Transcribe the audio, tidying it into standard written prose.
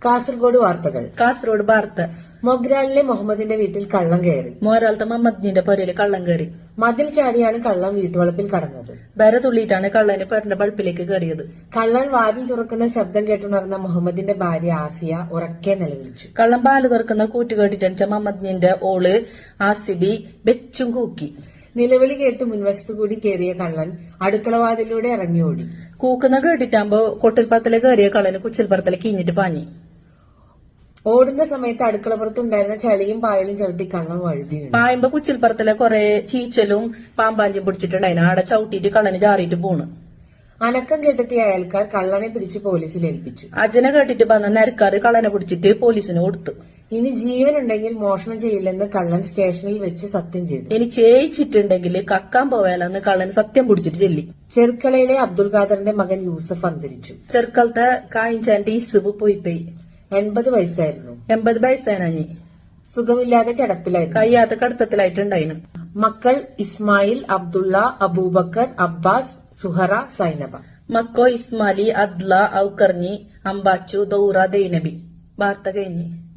കാസർഗോഡ് വാർത്തകൾ. കാസർഗോഡ് വാർത്ത. മൊഗ്രാലിലെ മുഹമ്മദിന്റെ വീട്ടിൽ കള്ളം കയറി. മോരാലത്തെ മുഹമ്മദിന്റെ പൊരയില് കള്ളം കയറി. മതിൽ ചാടിയാണ് കള്ളം വീട്ടുവളപ്പിൽ കടന്നത്. ബര തുള്ളിയിട്ടാണ് കള്ളന് പെരന്റെ പൾപ്പിലേക്ക് കയറിയത്. കള്ളൻ വാതിൽ തുറക്കുന്ന ശബ്ദം കേട്ടുണർന്ന മുഹമ്മദിന്റെ ഭാര്യ ആസിയ ഉറക്കെ നിലവിളിച്ചു. കള്ളം പാല് തുറക്കുന്ന കൂറ്റ് കേട്ടിട്ടണിച്ച മുഹമ്മദിന്റെ ഓള് ആസിബി വെച്ചും കൂക്കി. നിലവിളി കേട്ട് മുൻവശത്തു കൂടി കയറിയ കള്ളൻ അടുക്കളവാതിലൂടെ ഇറങ്ങിയോടി. കൂക്കുന്ന കേട്ടിട്ടാകുമ്പോ കൊട്ടിൽപ്പറത്തിലെ കയറിയ കള്ളന് കുച്ചിൽപ്പുറത്തിലെ കീഞ്ഞിട്ട് പാഞ്ഞി. ഓടുന്ന സമയത്ത് അടുക്കളപ്പുറത്തുണ്ടായിരുന്ന ചളിയും പായലും ചവിട്ടി കള്ളം വഴുതി വീണു. പായുമ്പോ കുച്ചിൽപ്പുറത്തിലെ കുറെ ചീച്ചലും പാമ്പാഞ്ചും പിടിച്ചിട്ടുണ്ടായിരുന്നു. ആടെ ചവിട്ടിയിട്ട് കള്ളന് ചാറിയിട്ട് പോണ്. അനക്കം കെട്ടെത്തിയ അയൽക്കാർ കള്ളനെ പിടിച്ച് പോലീസിൽ ഏൽപ്പിച്ചു. അജനെ കേട്ടിട്ട് വന്ന നരക്കാര് കള്ളനെ പിടിച്ചിട്ട് പോലീസിന് കൊടുത്തു. ഇനി ജീവനുണ്ടെങ്കിൽ മോഷണം ചെയ്യില്ലെന്ന് കള്ളൻ സ്റ്റേഷനിൽ വെച്ച് സത്യം ചെയ്തു. ഇനി ചേച്ചിട്ടുണ്ടെങ്കിൽ കക്കാൻ പോവാലെന്ന് കള്ളൻ സത്യം പിടിച്ചിട്ട് ചൊല്ലി. ചെർക്കളയിലെ അബ്ദുൽ ഖാദറിന്റെ മകൻ യൂസഫ് അന്തരിച്ചു. ചെറുക്കലത്തെ കായിച്ചാന്റെ ഇസുബ് പോയി 80 വയസ്സായിരുന്നു. 80 വയസ്സായി. സുഖമില്ലാതെ കിടപ്പിലായിരുന്നു. കയ്യാത്ത കടത്തത്തിലായിട്ടുണ്ടായിരുന്നു. മക്കൾ ഇസ്മായിൽ, അബ്ദുള്ള, അബൂബക്കർ, അബ്ബാസ്, സുഹറ, സൈനബ. മക്കോ ഇസ്മാലി, അദ്ല, ഔക്കർഞ്ഞി, അംബാച്ചു, ദൗറ, ദൈനബി. വാർത്ത കഴിഞ്ഞു.